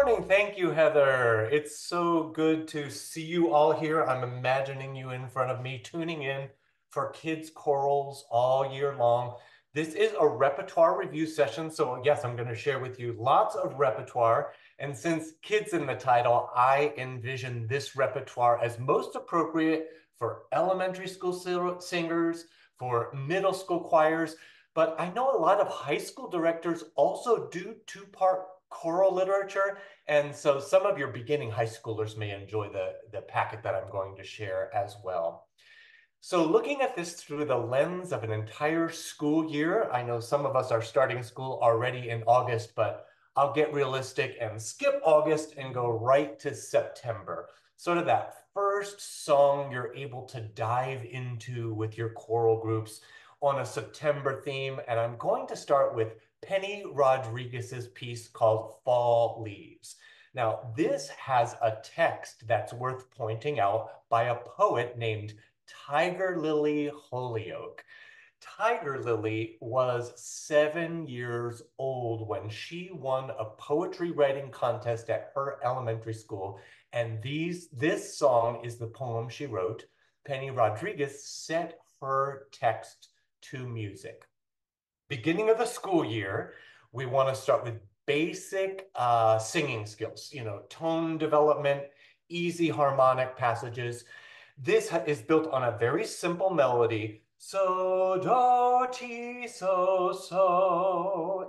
morning. Thank you, Heather. It's so good to see you all here. I'm imagining you in front of me, tuning in for kids' chorals all year long. This is a repertoire review session. So, yes, I'm going to share with you lots of repertoire. And since kids in the title, I envision this repertoire as most appropriate for elementary school singers, for middle school choirs. But I know a lot of high school directors also do two-part choral literature. And so some of your beginning high schoolers may enjoy the packet that I'm going to share as well. So looking at this through the lens of an entire school year, I know some of us are starting school already in August, but I'll get realistic and skip August and go right to September. Sort of that first song you're able to dive into with your choral groups on a September theme. And I'm going to start with Penny Rodriguez's piece called Fall Leaves. Now, this has a text that's worth pointing out by a poet named Tiger Lily Holyoke. Tiger Lily was 7 years old when she won a poetry writing contest at her elementary school. And this song is the poem she wrote. Penny Rodriguez set her text to music. Beginning of the school year, we want to start with basic singing skills, tone development, easy harmonic passages. This is built on a very simple melody. So, do, ti, so.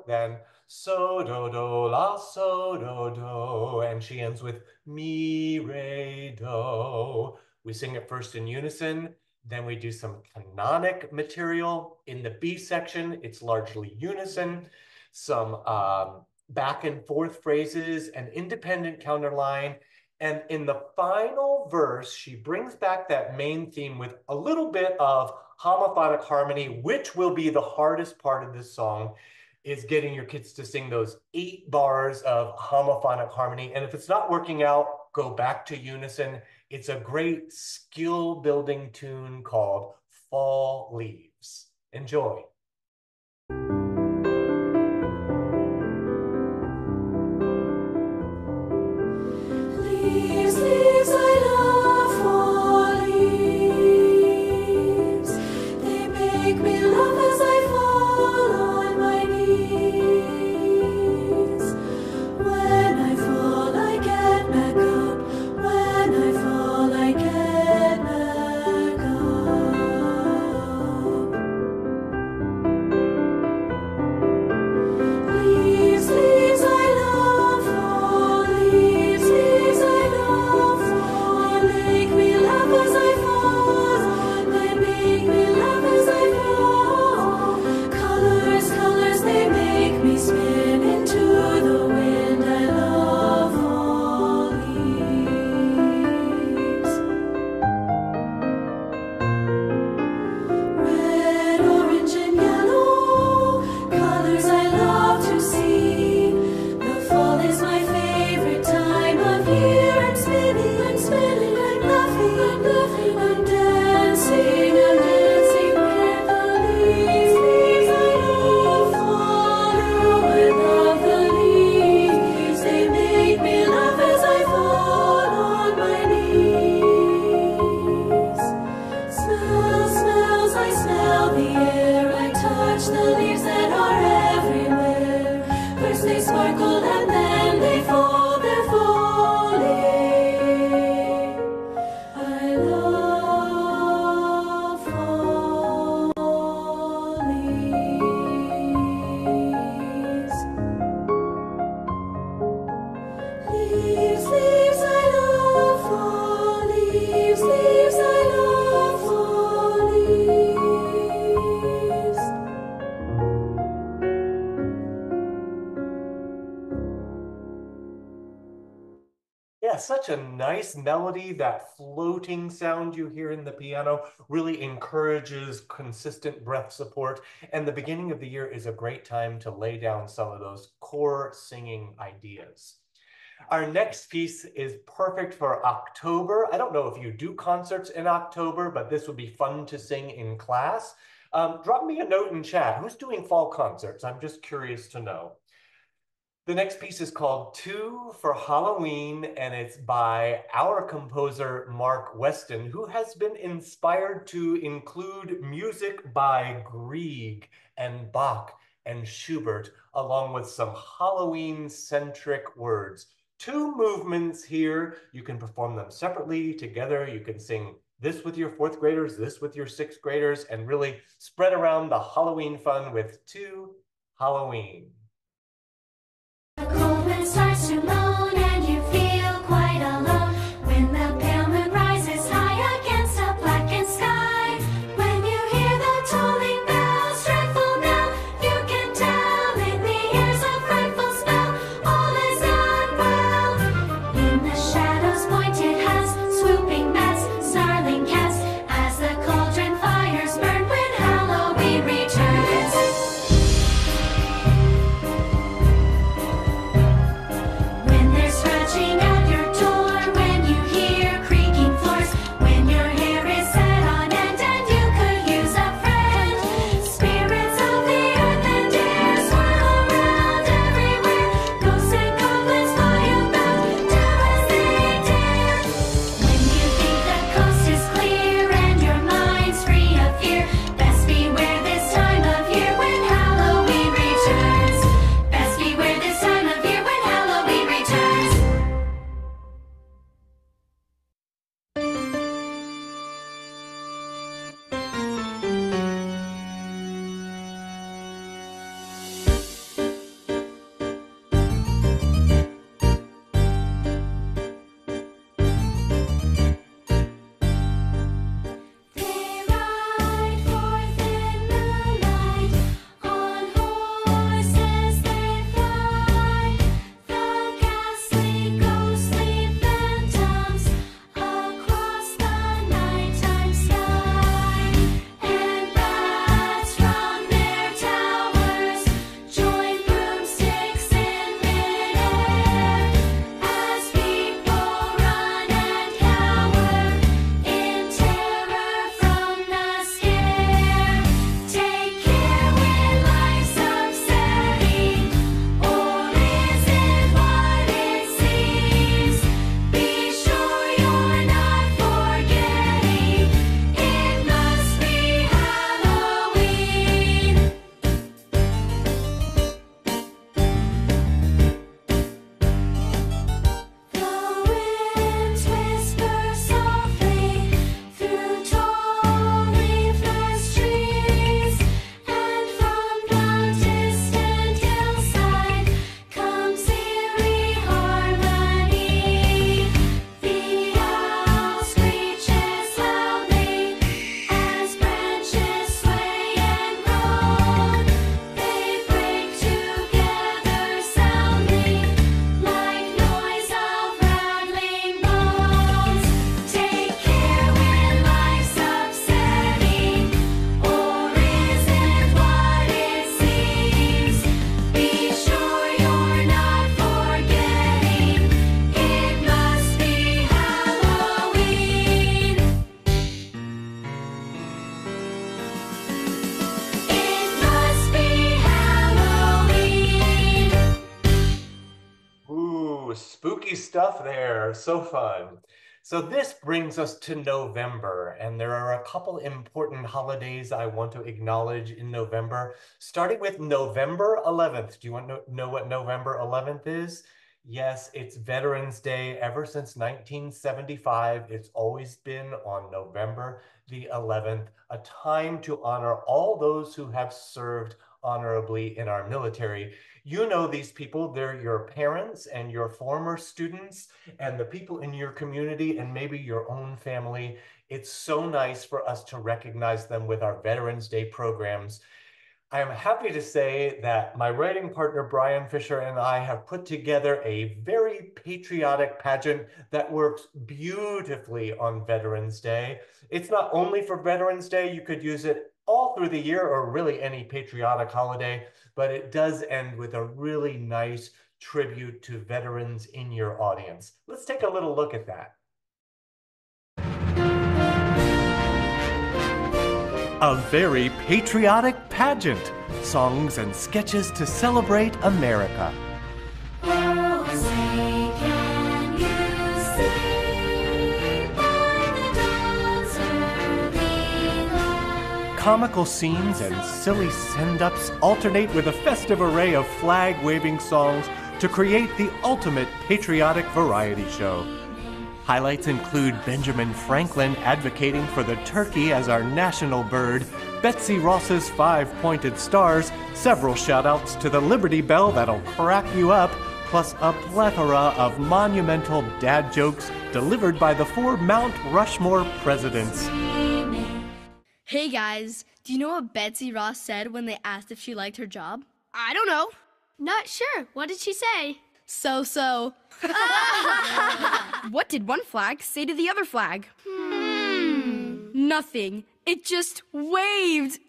Then so, do, la, so, do. And she ends with mi, re, do. We sing it first in unison. Then we do some canonic material. In the B section, it's largely unison, some back and forth phrases, an independent counterline. And in the final verse, she brings back that main theme with a little bit of homophonic harmony, which will be the hardest part of this song, is getting your kids to sing those 8 bars of homophonic harmony. And if it's not working out, go back to unison. It's a great skill building tune called Fall Leaves. Enjoy. Leaves, leaves, I love fall leaves. They make me laugh as I fall on my knees. When I fall, I get back up. When I fall, I get back up. Leaves, leaves, I love fall leaves. Leaves, I love fall. They make me laugh as I fall. They make me laugh as I fall. Colors, colors, they make me spin into the wind. I love fall leaves. Red, orange, and yellow, colors I love to see. The fall is my favorite time of year. I'm spinning, I'm laughing, I'm dancing with the leaves. Leaves, I love fall. I love the leaves. They make me laugh as I fall on my knees. Smells, smells, I smell the air. I touch the leaves that are everywhere. First they sparkle and then they fall. They're falling. I love fall leaves. Leaves, leaves, I love fall leaves. Leaves, I love fall leaves. Yeah, such a nice melody. That floating sound you hear in the piano really encourages consistent breath support. And the beginning of the year is a great time to lay down some of those core singing ideas. Our next piece is perfect for October. I don't know if you do concerts in October, but this would be fun to sing in class. Drop me a note in chat. Who's doing fall concerts? I'm just curious to know. The next piece is called Two for Halloween, and it's by our composer, Mark Weston, who has been inspired to include music by Grieg and Bach and Schubert, along with some Halloween-centric words. Two movements here. You can perform them separately, together. You can sing this with your fourth graders, this with your sixth graders, and really spread around the Halloween fun with Two Halloween. The cold wind starts to moan and you feel quite alone when the pale moon rises high against a blackened sky. When you hear the tolling bells, dreadful knell, you can tell in the ears a frightful spell. All is not well. In the shadows pointed has swooping bats, snarling cats, as the cauldron fires burn when Halloween returns. Scratching at your door when you hear creaking floors, when your hair is set on end and you could use a friend. Spirits of the earth and air swirl around everywhere. Ghosts and goblins fly about, do as they dare. When you think the coast is clear and your mind's free of fear, best beware this time of year when Halloween returns. Best beware this time of year when Halloween returns. They ride forth in moonlight, on horses they fly. The ghastly, ghostly phantoms across the nighttime sky. And bats from their towers join broomsticks in midair as people run and cower in terror from the scare. Take care when life's upsetting, or is it what it seems? Be sure you're not forgetting, it must be Halloween. The winds whisper softly through tall leafless trees, and from the distant hillside comes eerie harmony. The owl screeches loudly as branches sway and groan. They break together soundly like noise of rattling bones. Take care when life's upsetting, or is it what it seems? Be sure you're not forgetting, it must be Halloween. It must be Halloween. Ooh, spooky stuff there. So fun. So this brings us to November, and there are a couple important holidays I want to acknowledge in November, starting with November 11th. Do you want to know what November 11th is? Yes, it's Veterans Day. Ever since 1975, it's always been on November the 11th, a time to honor all those who have served honorably in our military. You know these people, they're your parents and your former students and the people in your community and maybe your own family. It's so nice for us to recognize them with our Veterans Day programs. I am happy to say that my writing partner, Brian Fisher, and I have put together a very patriotic pageant that works beautifully on Veterans Day. It's not only for Veterans Day, you could use it all through the year or really any patriotic holiday, but it does end with a really nice tribute to veterans in your audience. Let's take a little look at that. A very patriotic pageant, songs and sketches to celebrate America. comical scenes and silly send-ups alternate with a festive array of flag-waving songs to create the ultimate patriotic variety show. Highlights include Benjamin Franklin advocating for the turkey as our national bird, Betsy Ross's 5-pointed stars, several shout-outs to the Liberty Bell that'll crack you up, plus a plethora of monumental dad jokes delivered by the 4 Mount Rushmore presidents. Hey guys, do you know what Betsy Ross said when they asked if she liked her job? I don't know. Not sure. What did she say? So. What did one flag say to the other flag? Nothing. It just waved.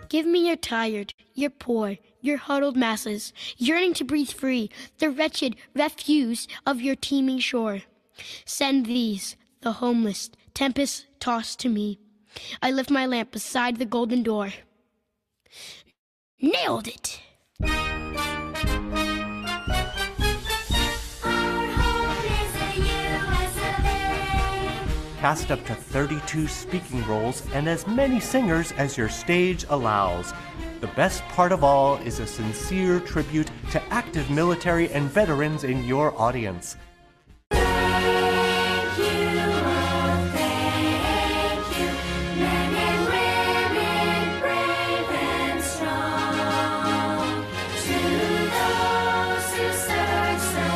Give me your tired, your poor, your huddled masses, yearning to breathe free, the wretched refuse of your teeming shore. Send these, the homeless, tempest-tossed to me. I lift my lamp beside the golden door. Nailed it! Cast up to 32 speaking roles and as many singers as your stage allows. The best part of all is a sincere tribute to active military and veterans in your audience. Thank you, men and women, brave and strong. To those who serve so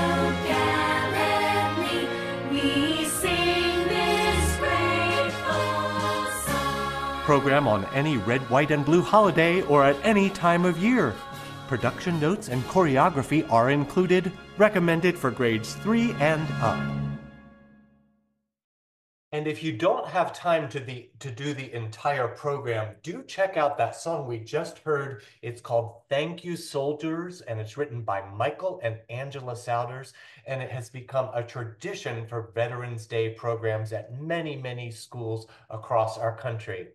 gallantly, we sing this grateful song. Program on any red, white, and blue holiday or at any time of year. Production notes and choreography are included, recommended for grades 3 and up. And if you don't have time to do the entire program, do check out that song we just heard. It's called Thank You Soldiers, and it's written by Michael and Angela Souders, and it has become a tradition for Veterans Day programs at many, many schools across our country.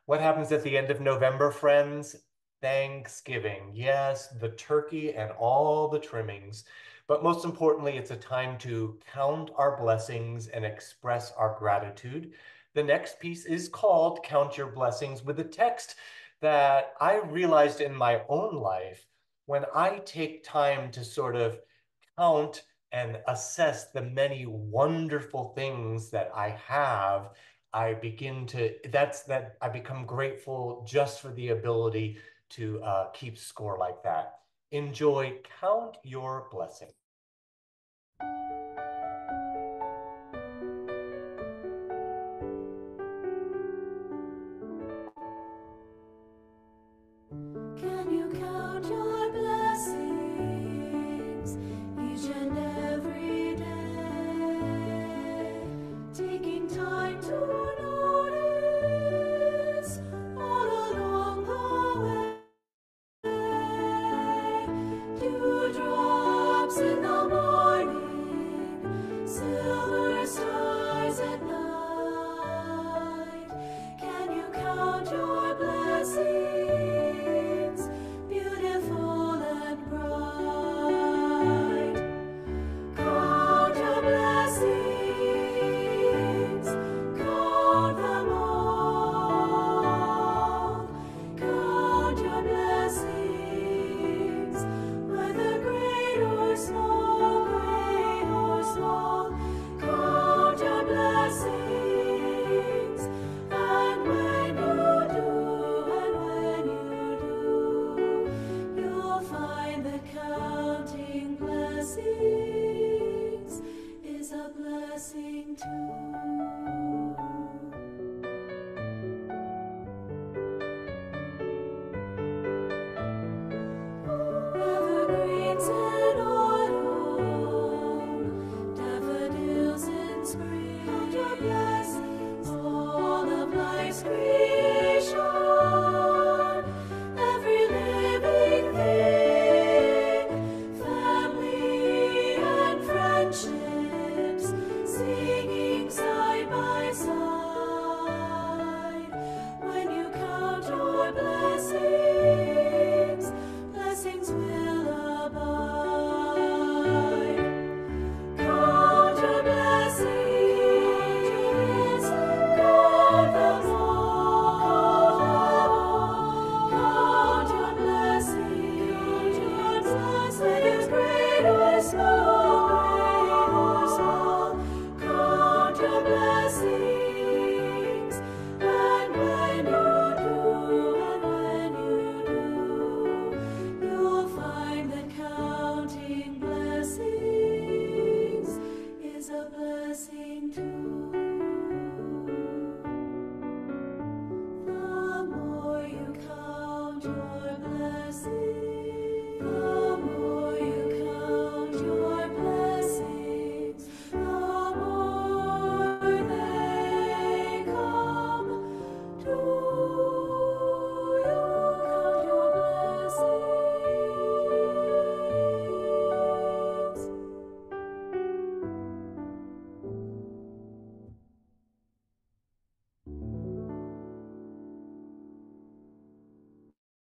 What happens at the end of November, friends? Thanksgiving. Yes, the turkey and all the trimmings. But most importantly, it's a time to count our blessings and express our gratitude. The next piece is called Count Your Blessings, with a text that I realized in my own life when I take time to sort of count and assess the many wonderful things that I have. I become grateful just for the ability to keep score like that. Enjoy Count Your Blessing. Can you count your blessings each and every day? Taking time to notice all along the way. Dewdrops in the morning,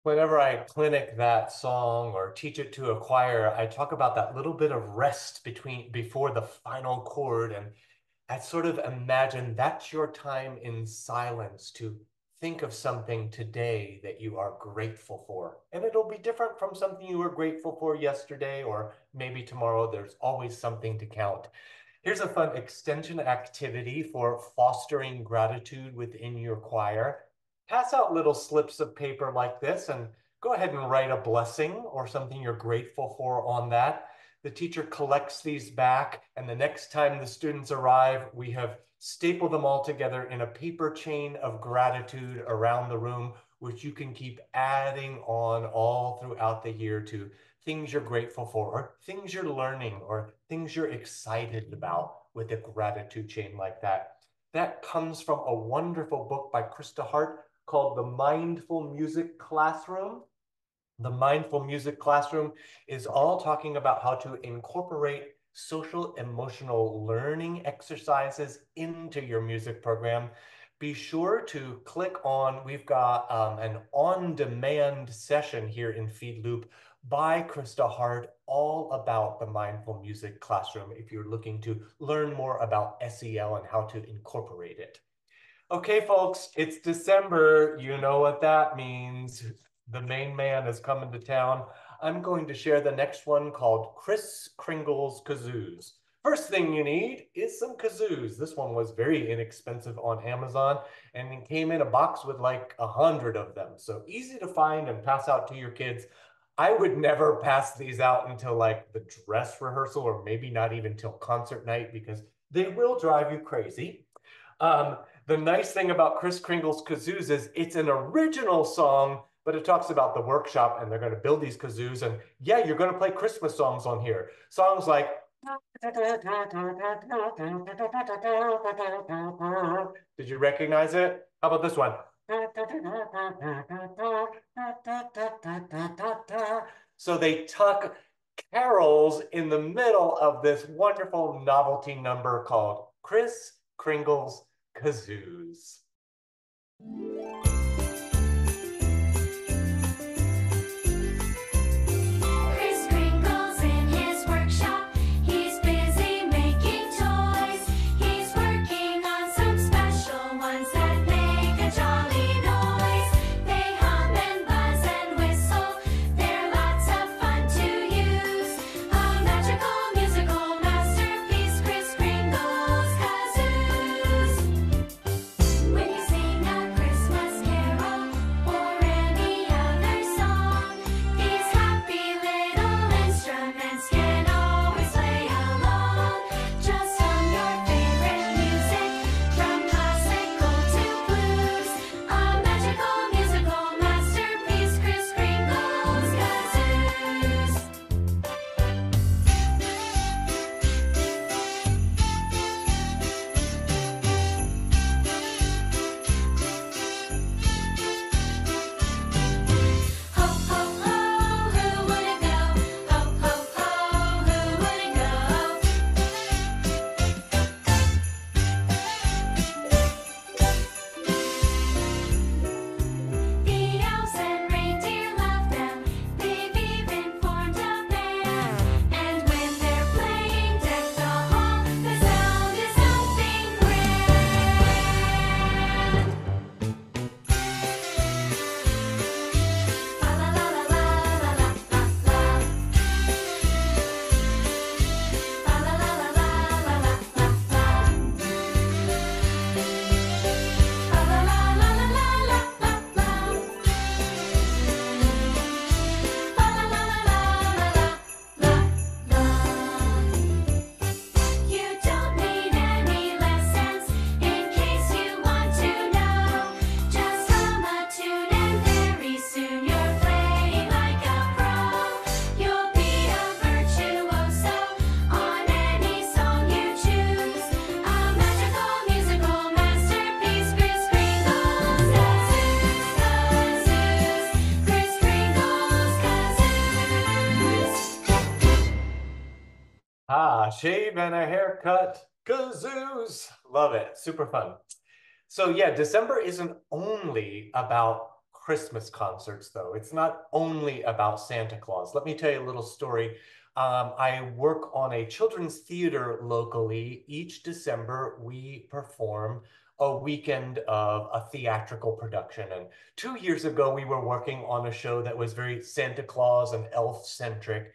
Whenever I clinic that song or teach it to a choir, I talk about that little bit of rest before the final chord. And I sort of imagine that's your time in silence to think of something today that you are grateful for. And it'll be different from something you were grateful for yesterday, or maybe tomorrow. There's always something to count. Here's a fun extension activity for fostering gratitude within your choir. Pass out little slips of paper like this and go ahead and write a blessing or something you're grateful for on that. The teacher collects these back, and the next time the students arrive, we have stapled them all together in a paper chain of gratitude around the room, which you can keep adding on all throughout the year to things you're grateful for, or things you're learning, or things you're excited about with a gratitude chain like that. That comes from a wonderful book by Krista Hart called The Mindful Music Classroom. The Mindful Music Classroom is all talking about how to incorporate social emotional learning exercises into your music program. Be sure to click on, we've got an on-demand session here in Feed Loop by Krista Hart, all about the Mindful Music Classroom if you're looking to learn more about SEL and how to incorporate it. Okay, folks, it's December. You know what that means. The main man is coming to town. I'm going to share the next one called Kris Kringle's Kazoos. First thing you need is some kazoos. This one was very inexpensive on Amazon and it came in a box with like 100 of them. So easy to find and pass out to your kids. I would never pass these out until like the dress rehearsal, or maybe not even till concert night, because they will drive you crazy. The nice thing about Kris Kringle's Kazoos is it's an original song, but it talks about the workshop and they're going to build these kazoos. And yeah, you're going to play Christmas songs on here. Songs like, did you recognize it? How about this one? So they tuck carols in the middle of this wonderful novelty number called Kris Kringle's Kazoos. Kris Kringle's in his workshop. He's busy making toys. He's working on some special ones that make a jolly noise. They hum and buzz and whistle. They're lots of fun to use. A magical musical masterpiece, Kris Kringle's Kazoos. When you sing a Christmas carol or any other song, these happy little instruments can always play along. Just hum your favorite music, from classical to blues. A magical musical masterpiece, Kris Kringle's Kazoos. Ho, ho, ho, who wouldn't go? Ho, ho, ho, who wouldn't go? The elves and reindeer love them. They've even formed a band. And when they're playing Deck the Hall, the sound is something grand. La la la la la la la la la. La la la la la la la la la. La la la la la la la la la. La la la la la la la la. You don't need any lessons in case you want to know. Just hum a tune and very soon you're playing like a pro. You'll be a virtuoso on any song you choose. A magical musical masterpiece, Kris Kringle's Kazoos, Kazoos, Kris Kringle's Kazoos. Ah, shave and a haircut, kazoos. Love it. Super fun. So yeah, December isn't only about Christmas concerts, though. It's not only about Santa Claus. Let me tell you a little story. I work on a children's theater locally. Each December, we perform a weekend of a theatrical production. And 2 years ago, we were working on a show that was very Santa Claus and elf-centric.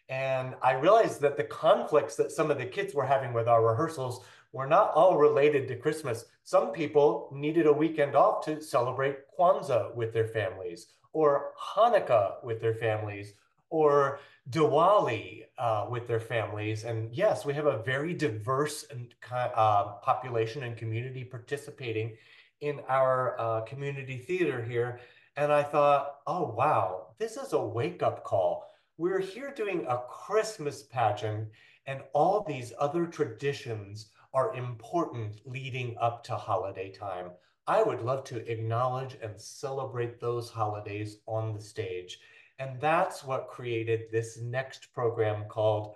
And I realized that the conflicts that some of the kids were having with our rehearsals were not all related to Christmas. Some people needed a weekend off to celebrate Kwanzaa with their families, or Hanukkah with their families, or Diwali with their families. And yes, we have a very diverse and population and community participating in our community theater here. And I thought, oh, wow, this is a wake-up call. We're here doing a Christmas pageant, and all these other traditions are important leading up to holiday time. I would love to acknowledge and celebrate those holidays on the stage. And that's what created this next program called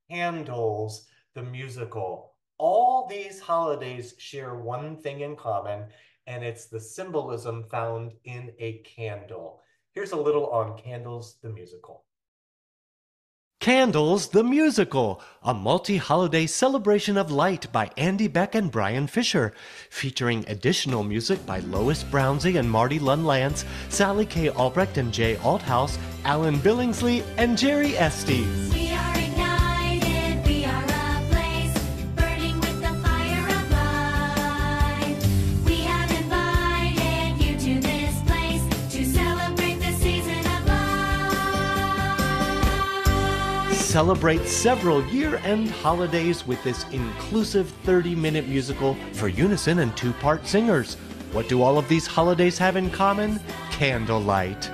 Candles, the Musical. All these holidays share one thing in common, and it's the symbolism found in a candle. Here's a little on Candles, the Musical. Candles, the Musical, a multi-holiday celebration of light by Andy Beck and Brian Fisher, featuring additional music by Lois Brownsey and Marty Lund-Lance, Sally K. Albrecht and Jay Althouse, Alan Billingsley, and Jerry Estes. We are ignited, we are ablaze, burning with the fire of light. We have invited you to this place to celebrate the season of light. Celebrate several year-end holidays with this inclusive 30-minute musical for unison and two-part singers. What do all of these holidays have in common? Candlelight.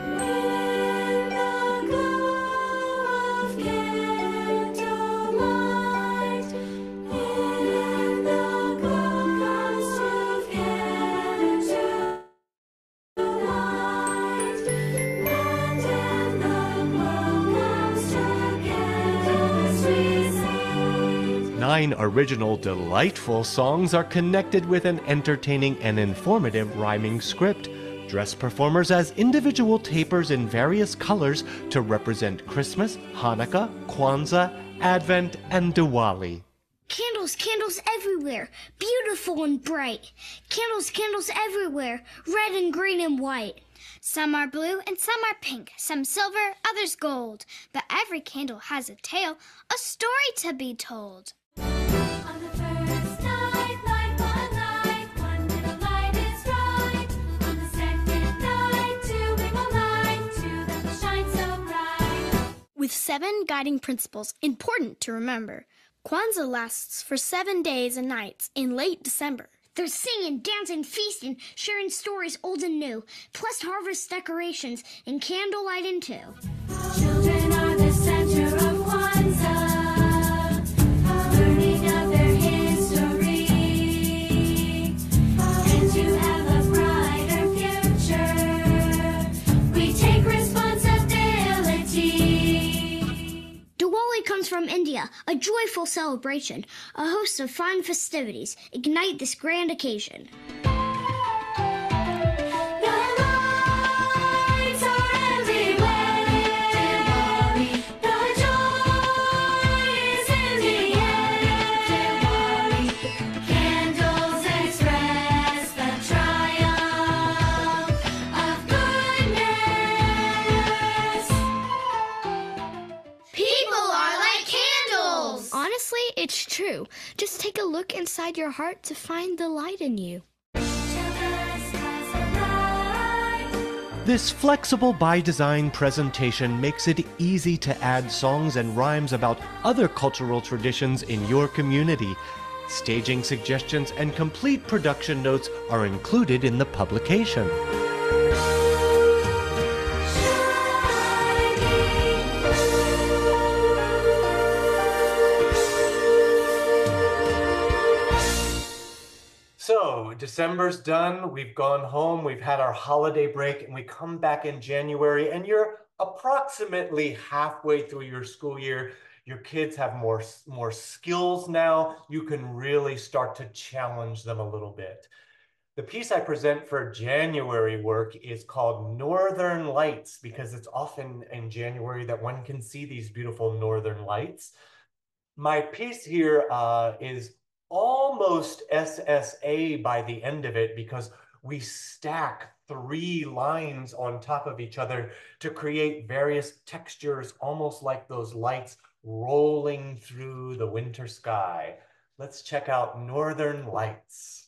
Nine original, delightful songs are connected with an entertaining and informative rhyming script. Dress performers as individual tapers in various colors to represent Christmas, Hanukkah, Kwanzaa, Advent, and Diwali. Candles, candles everywhere, beautiful and bright. Candles, candles everywhere, red and green and white. Some are blue and some are pink, some silver, others gold. But every candle has a tale, a story to be told. On the first night, one little light is bright. On the second night, two we will light, two that will shine so bright. With 7 guiding principles important to remember. Kwanzaa lasts for 7 days and nights in late December. There's singing, dancing, feasting, sharing stories old and new, plus harvest decorations and candlelighting too. Children are the center of Kwanzaa, learning of their history, and to have a brighter future, we take responsibility. Diwali comes from India, a joyful celebration. A host of fine festivities ignite this grand occasion. The lights are everywhere. Diwali, the joy is in the air. Diwali, candles express the triumph of goodness. People are like candles! Honestly, it's true. Just take a look inside your heart to find the light in you. This flexible by design presentation makes it easy to add songs and rhymes about other cultural traditions in your community. Staging suggestions and complete production notes are included in the publication. So December's done, we've gone home, we've had our holiday break, and we come back in January, and you're approximately halfway through your school year. Your kids have more skills now. You can really start to challenge them a little bit. The piece I present for January work is called Northern Lights, because it's often in January that one can see these beautiful northern lights. My piece here is almost SSA by the end of it, because we stack 3 lines on top of each other to create various textures, almost like those lights rolling through the winter sky. Let's check out Northern Lights.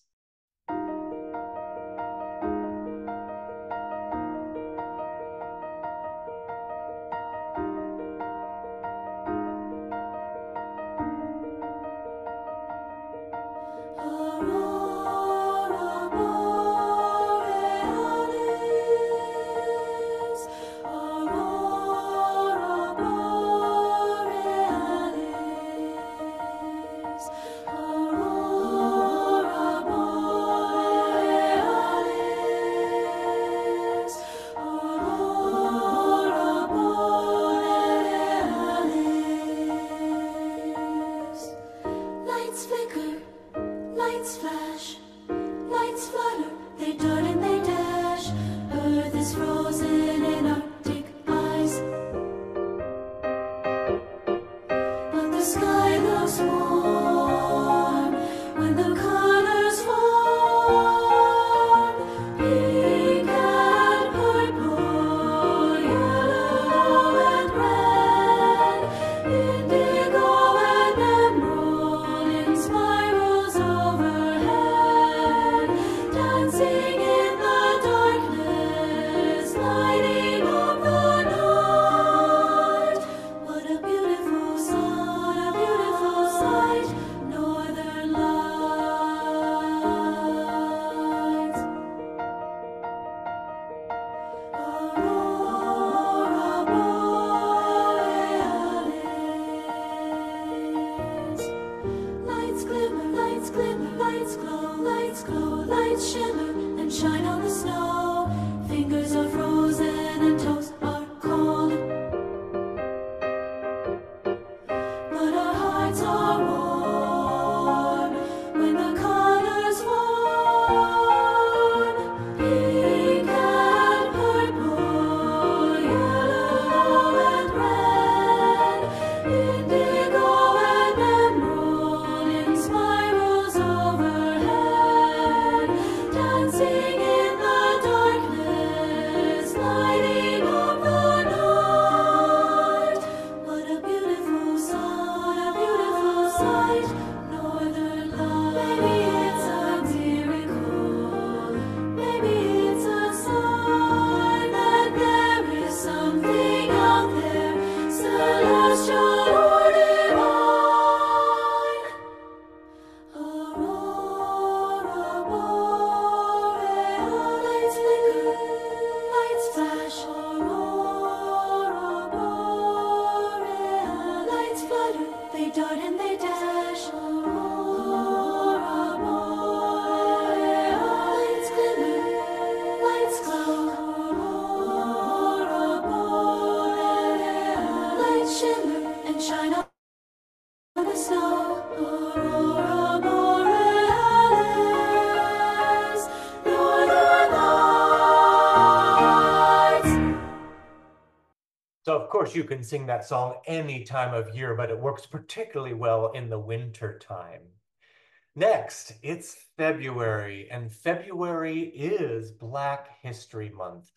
So of course you can sing that song any time of year, but it works particularly well in the winter time. Next, it's February, and February is Black History Month.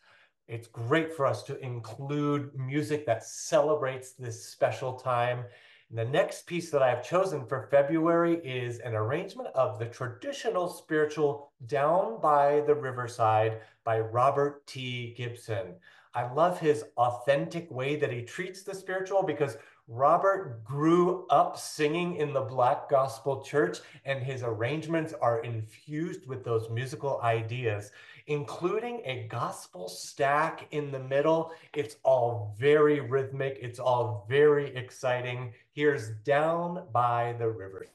It's great for us to include music that celebrates this special time. And the next piece that I've chosen for February is an arrangement of the traditional spiritual Down by the Riverside by Robert T. Gibson. I love his authentic way that he treats the spiritual, because Robert grew up singing in the Black gospel church, and his arrangements are infused with those musical ideas, including a gospel stack in the middle. It's all very rhythmic. It's all very exciting. Here's Down by the River.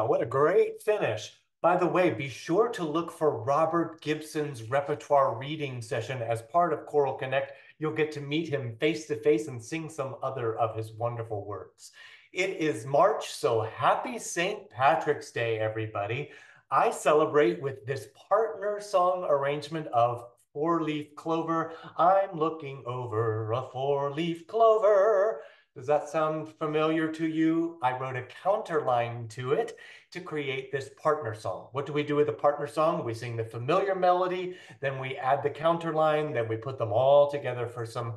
Wow, what a great finish. By the way, be sure to look for Robert Gibson's repertoire reading session as part of Choral Connect. You'll get to meet him face to face and sing some other of his wonderful works. It is March, so happy St. Patrick's Day, everybody. I celebrate with this partner song arrangement of Four-Leaf Clover. I'm looking over a four-leaf clover. Does that sound familiar to you? I wrote a counterline to it to create this partner song. What do we do with a partner song? We sing the familiar melody, then we add the counterline, then we put them all together for some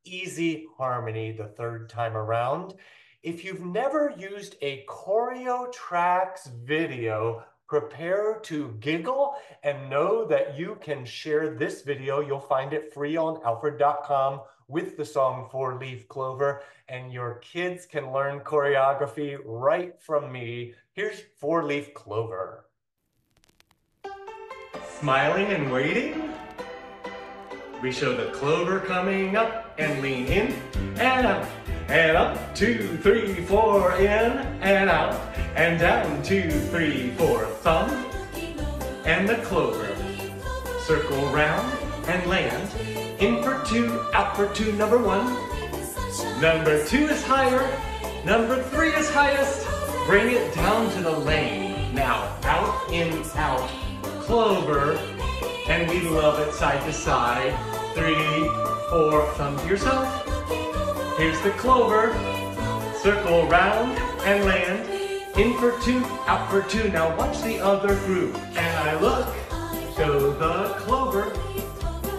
easy harmony the third time around. If you've never used a Choreo Tracks video, prepare to giggle and know that you can share this video. You'll find it free on alfred.com with the song Four-Leaf Clover, and your kids can learn choreography right from me. Here's Four-Leaf Clover. Smiling and waiting, we show the clover coming up and lean in and out and up, 2, 3, 4, in and out and down, 2, 3, 4, thumb and the clover. Circle round and land, in for 2, out for 2, number 1. Number 2 is higher, number 3 is highest. Bring it down to the lane. Now out, in, out, clover, and we love it side to side. 3, 4, thumb to yourself. Here's the clover, circle round and land, in for 2, out for 2. Now watch the other group. And I look, show the clover,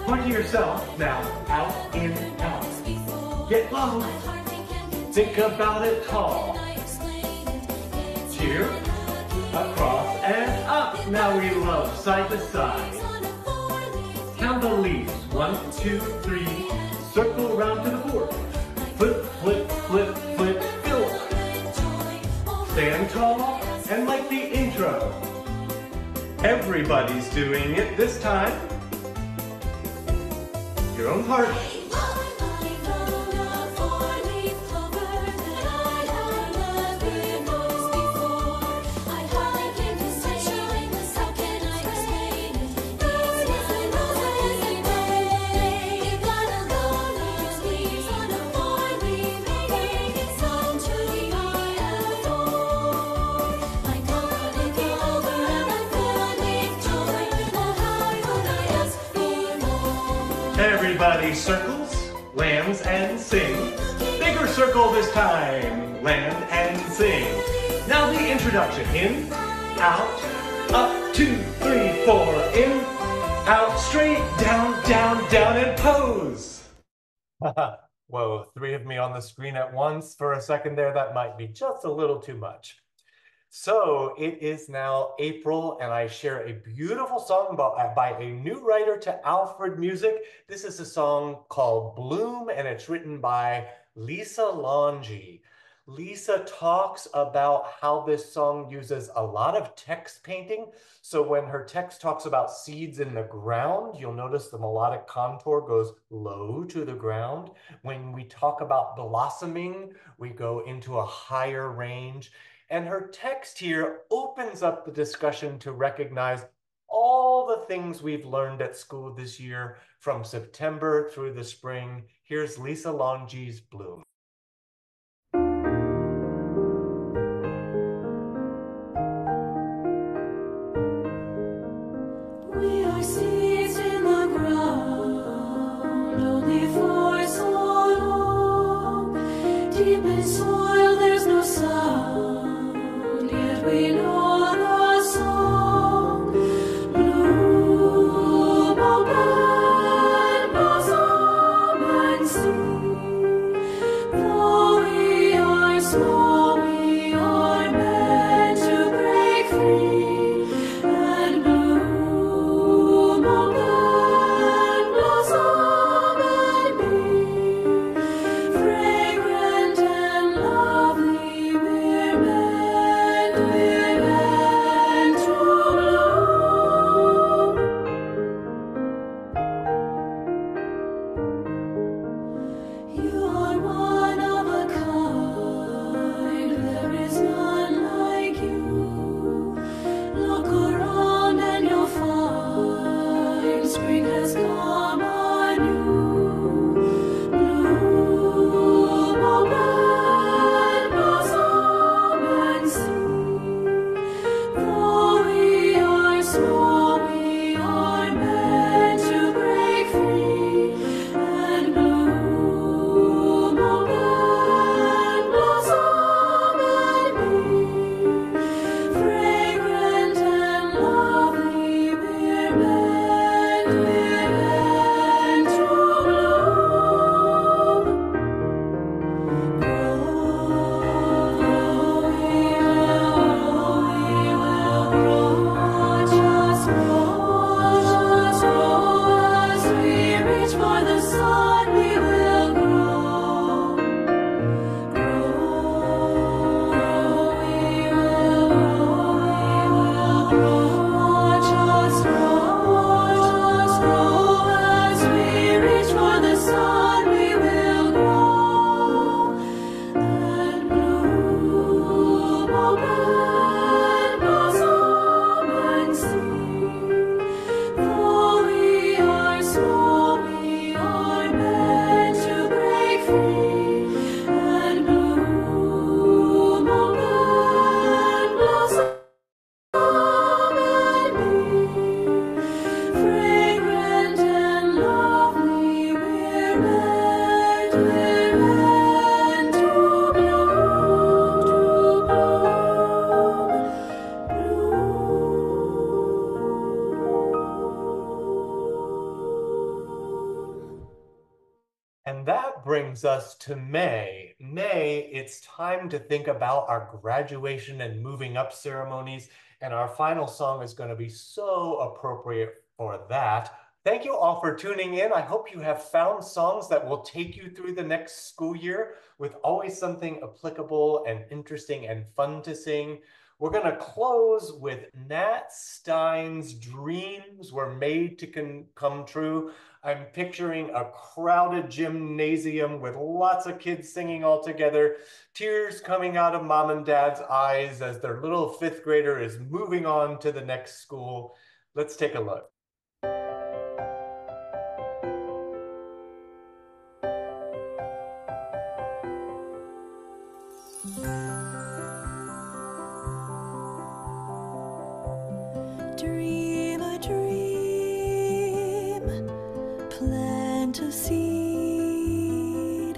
point to yourself. Now out, in, out. Get low, think about it tall. Cheer, across and up. Now we love side to side. Count the leaves, 1, 2, 3, circle round to the 4th. Flip, flip, flip, flip, fill. Stand tall and like the intro. Everybody's doing it this time. Your own part. Everybody circles, lands, and sing. Bigger circle this time. Land and sing. Now the introduction. In, out, up, 2, 3, 4. In, out, straight, down, down, down, and pose. Whoa, 3 of me on the screen at once for a second there. That might be just a little too much. So it is now April, and I share a beautiful song by a new writer to Alfred Music. This is a song called Bloom, and it's written by Lisa Longi. Lisa talks about how this song uses a lot of text painting. So when her text talks about seeds in the ground, you'll notice the melodic contour goes low to the ground. When we talk about blossoming, we go into a higher range. And her text here opens up the discussion to recognize all the things we've learned at school this year from September through the spring. Here's Lisa Longi's Bloom. We are seeds in the ground, only for so long. Deep in soil, there's no sound, yet we know the song. Bloom, open, blossom, and see. Though we are small, we are meant to break free and bloom, open, blossom, and be fragrant and lovely. And that brings us to May. May, it's time to think about our graduation and moving up ceremonies. And our final song is going to be so appropriate for that. Thank you all for tuning in. I hope you have found songs that will take you through the next school year with always something applicable and interesting and fun to sing. We're going to close with Nat Stein's Dreams Were Made to Come True. I'm picturing a crowded gymnasium with lots of kids singing all together, tears coming out of mom and dad's eyes as their little fifth grader is moving on to the next school. Let's take a look. Dream a dream, plant a seed,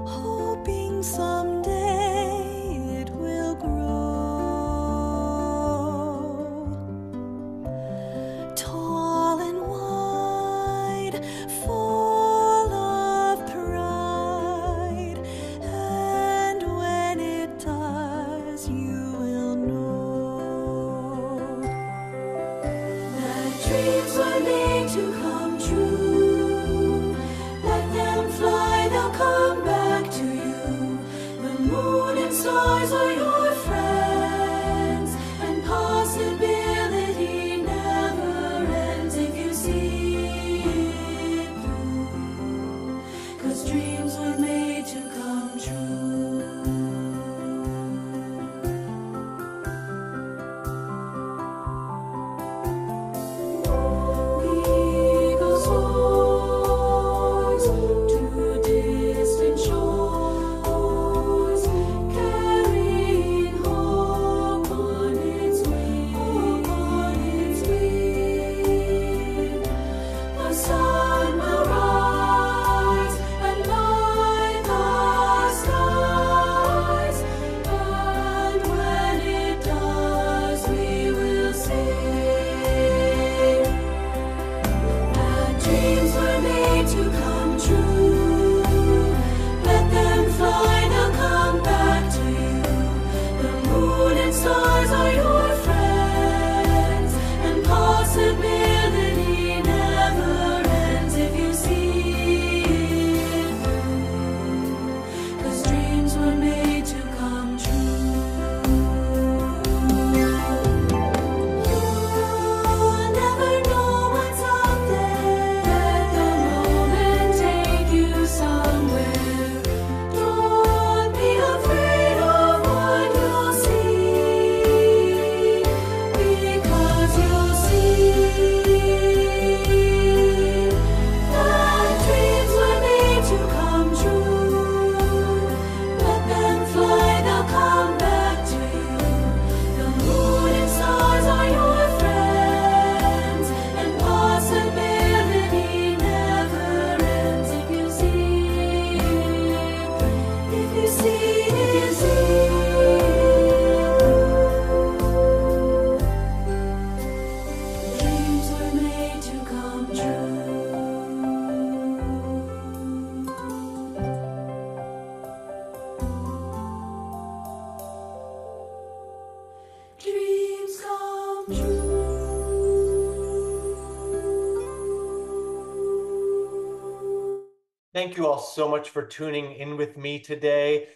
hoping someday it will grow. Tall and wide, full of pride, and when it does, you will know that dreams were made to come true. Let them fly, they'll come back to you. The moon and stars are your friends, and possibility never ends if you see it through. 'Cause dreams were made to come true. Eagle soars to distant shores, carrying hope on its wing. The sun will rise and light the skies, and when it does, we will sing that dreams were made to come true. Let them fly, they'll come back to you. The moon and stars are your friends, and possibility never ends if you see it through. 'Cause dreams were made to come true. You'll never know what's out there. Let the moment take you somewhere. Don't be afraid of what you'll see, because you'll see that dreams were made to come true. Let them fly, they'll come back to you. The moon and stars are your friends, and possibility never ends if you see it. If you see it through. Dreams were made to come true. Dreams come true. Thank you all so much for tuning in with me today.